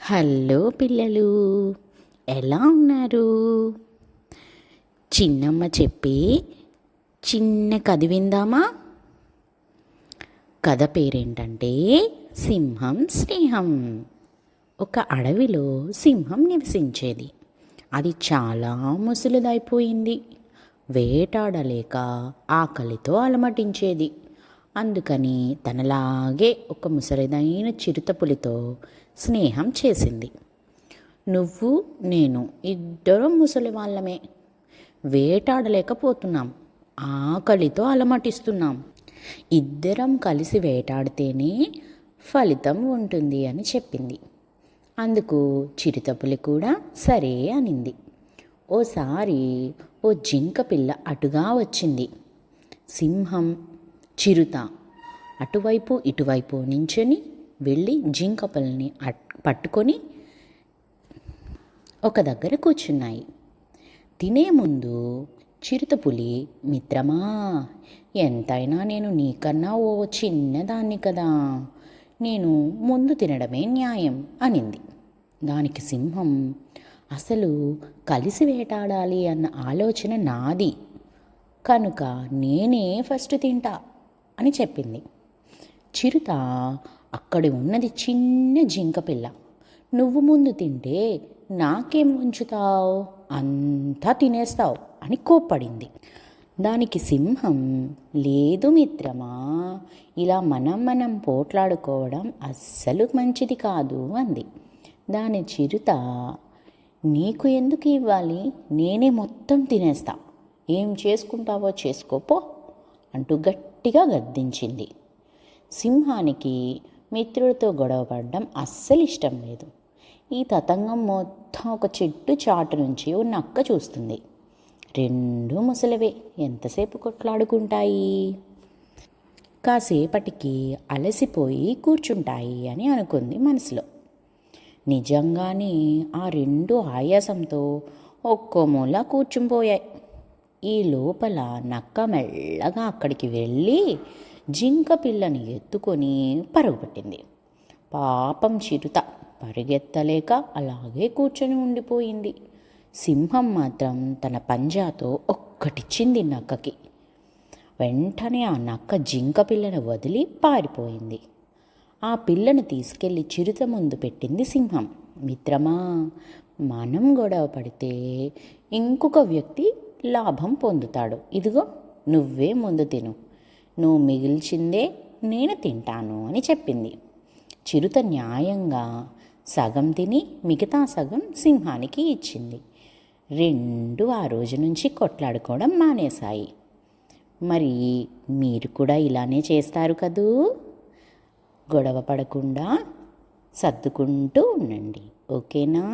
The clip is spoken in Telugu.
హలో పిల్లలు, ఎలా ఉన్నారు? చిన్నమ్మ చెప్పి చిన్న కథ విందామా? కథ పేరేంటంటే సింహం స్నేహం. ఒక అడవిలో సింహం నివసించేది. అది చాలా ముసలిదైపోయింది. వేటాడలేక ఆకలితో అలమటించేది. అందుకని తనలాగే ఒక ముసలిదైన చిరుతపులితో స్నేహం చేసింది. నువ్వు నేను ఇద్దరం ముసలి వాళ్ళమే. వేటాడలేకపోతున్నాం, ఆకలితో అలమటిస్తున్నాం. ఇద్దరం కలిసి వేటాడితేనే ఫలితం ఉంటుంది అని చెప్పింది. అందుకు చిరుతపులి కూడా సరే అనింది. ఓసారి ఓ జింక పిల్ల అటుగా వచ్చింది. సింహం, చిరుత అటువైపు ఇటువైపు నించుని వెళ్ళి జింక పిల్లని పట్టుకొని ఒక దగ్గర కూర్చున్నాయి. తినే ముందు చిరుతపులి, మిత్రమా, ఎంతైనా నేను నీకన్నా ఓ చిన్నదాన్ని కదా, నేను ముందు తినడమే న్యాయం అనింది. దానికి సింహం, అసలు కలిసి వేటాడాలి అన్న ఆలోచన నాది కనుక నేనే ఫస్ట్ తింటా అని చెప్పింది. చిరుత, అక్కడ ఉన్నది చిన్న జింక పిల్ల, నువ్వు ముందు తింటే నాకేం ఉంచుతావు, అంతా తినేస్తావు అని కోప్పడింది. దానికి సింహం, లేదు మిత్రమా, ఇలా మనం పోట్లాడుకోవడం అస్సలు మంచిది కాదు అంది. దాని చిరుత, నీకు ఎందుకు ఇవ్వాలి, నేనే మొత్తం తినేస్తా, ఏం చేసుకుంటావో చేసుకోపో అంటూ గట్టిగా గద్దించింది. సింహానికి మిత్రుడితో గొడవపడడం అస్సలు ఇష్టం లేదు. ఈ తతంగం మొత్తం ఒక చెట్టు చాటు నుంచి ఓ నక్క చూస్తుంది. రెండు ముసలివే ఎంతసేపు కొట్లాడుకుంటాయి, కాసేపటికి అలసిపోయి కూర్చుంటాయి అని అనుకుంది మనసులో. నిజంగానే ఆ రెండు ఆయాసంతో ఒక్కో మూల కూర్చుంపోయాయి. ఈ లోపల నక్క మెల్లగా అక్కడికి వెళ్ళి జింక పిల్లని ఎత్తుకొని పరుగుపెట్టింది. పాపం చిరుత పరిగెత్తలేక అలాగే కూర్చొని ఉండిపోయింది. సింహం మాత్రం తన పంజాతో ఒక్కటిచ్చింది నక్కకి. వెంటనే ఆ నక్క జింక పిల్లను వదిలి పారిపోయింది. ఆ పిల్లను తీసుకెళ్లి చిరుత ముందు పెట్టింది సింహం. మిత్రమా, మనం గొడవ పడితే ఇంకొక వ్యక్తి లాభం పొందుతాడు. ఇదిగో, నువ్వే ముందు తిను, నువ్వు మిగిల్చిందే నేను తింటాను అని చెప్పింది. చిరుత న్యాయంగా సగం తిని మిగతా సగం సింహానికి ఇచ్చింది. రెండు ఆ రోజు నుంచి కొట్లాడుకోవడం మానేశాయి. మరి మీరు కూడా ఇలానే చేస్తారు కదూ? గొడవ పడకుండా సర్దుకుంటూ ఉండండి, ఓకేనా?